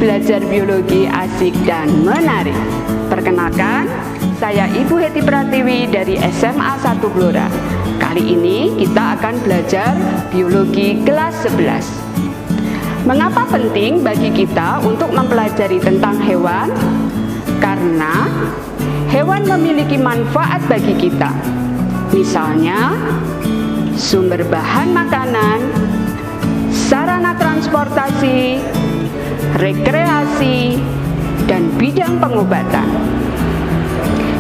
belajar biologi asik dan menarik. Perkenalkan, saya Ibu Heti Pratiwi dari SMA 1 Blora. Kali ini kita akan belajar biologi kelas 11. Mengapa penting bagi kita untuk mempelajari tentang hewan? Karena hewan memiliki manfaat bagi kita. Misalnya, sumber bahan makanan, sarana transportasi, rekreasi, dan bidang pengobatan.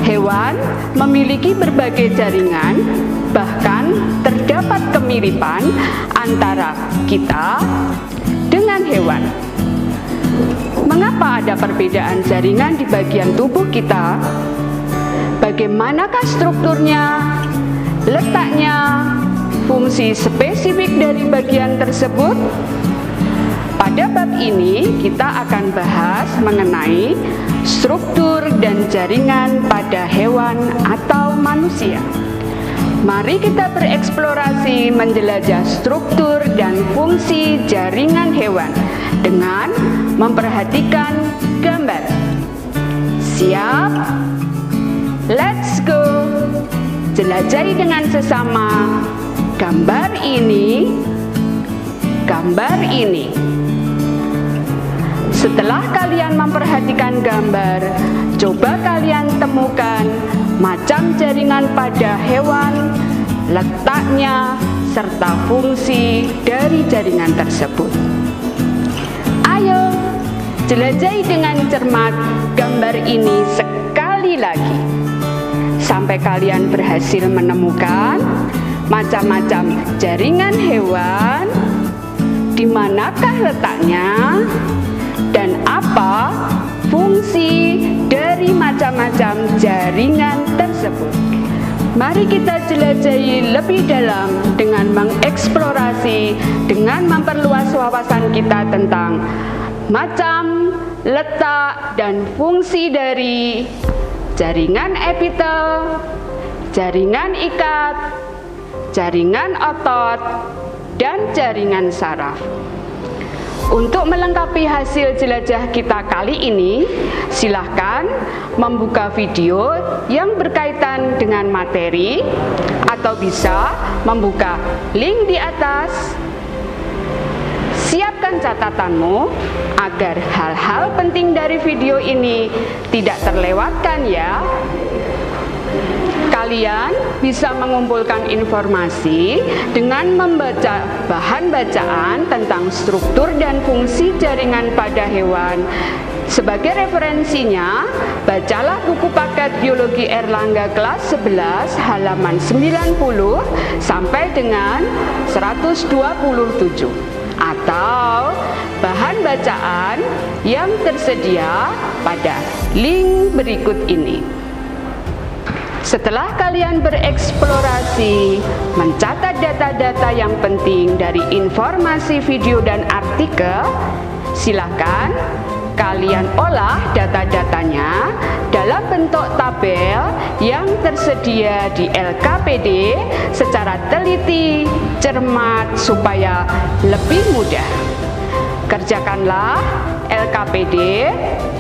Hewan memiliki berbagai jaringan, bahkan terdapat kemiripan antara kita dengan hewan. Mengapa ada perbedaan jaringan di bagian tubuh kita? Bagaimanakah strukturnya, letaknya, fungsi spesifik dari bagian tersebut? Pada bab ini kita akan bahas mengenai struktur dan jaringan pada hewan atau manusia. Mari kita bereksplorasi menjelajah struktur dan fungsi jaringan hewan dengan memperhatikan gambar. Siap? Let's go! Jelajahi dengan sesama gambar ini, gambar ini. Setelah kalian memperhatikan gambar, coba kalian temukan macam jaringan pada hewan, letaknya, serta fungsi dari jaringan tersebut. Ayo, jelajahi dengan cermat gambar ini sekali lagi, sampai kalian berhasil menemukan macam-macam jaringan hewan, di manakah letaknya, dan apa fungsi dari macam-macam jaringan tersebut. Mari kita jelajahi lebih dalam dengan mengeksplorasi, dengan memperluas wawasan kita tentang macam, letak, dan fungsi dari jaringan epitel, jaringan ikat, jaringan otot, dan jaringan saraf. Untuk melengkapi hasil jelajah kita kali ini, silahkan membuka video yang berkaitan dengan materi, atau bisa membuka link di atas. Siapkan catatanmu agar hal-hal penting dari video ini tidak terlewatkan ya. Kalian bisa mengumpulkan informasi dengan membaca bahan bacaan tentang struktur dan fungsi jaringan pada hewan. Sebagai referensinya, bacalah buku paket Biologi Erlangga kelas 11 halaman 90 sampai dengan 127, atau bahan bacaan yang tersedia pada link berikut ini. Setelah kalian bereksplorasi, mencatat data-data yang penting dari informasi video dan artikel, silakan kalian olah data-datanya dalam bentuk tabel yang tersedia di LKPD secara teliti, cermat, supaya lebih mudah. Kerjakanlah LKPD,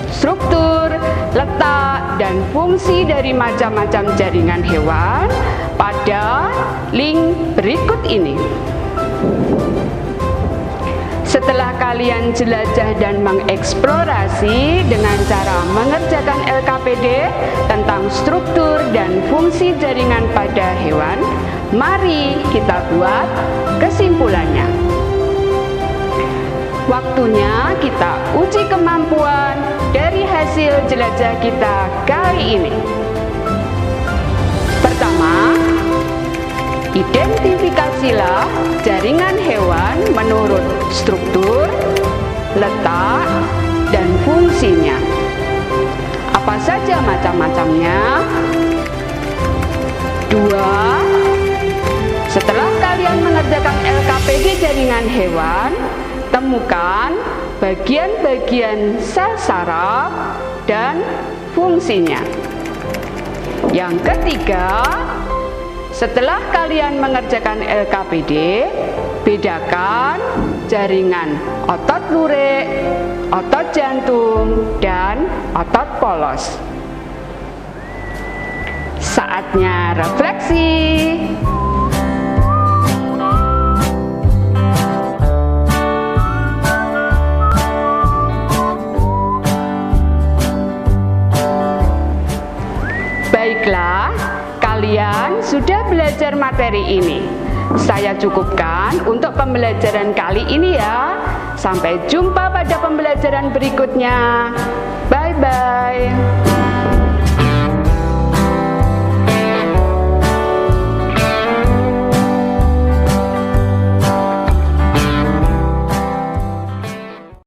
struktur, letak, dan fungsi dari macam-macam jaringan hewan pada link berikut ini. Setelah kalian jelajah dan mengeksplorasi dengan cara mengerjakan LKPD tentang struktur dan fungsi jaringan pada hewan, mari kita buat kesimpulannya. Waktunya kita uji kemampuan dari hasil jelajah kita kali ini. Pertama, identifikasilah jaringan hewan menurut struktur, letak, dan fungsinya. Apa saja macam-macamnya? 2. Setelah kalian mengerjakan LKPD jaringan hewan, temukan bagian-bagian sel saraf dan fungsinya. Yang ketiga, setelah kalian mengerjakan LKPD, bedakan jaringan otot lurik, otot jantung, dan otot polos. Saatnya refleksi. Baiklah, kalian sudah belajar materi ini. Saya cukupkan untuk pembelajaran kali ini ya. Sampai jumpa pada pembelajaran berikutnya. Bye-bye.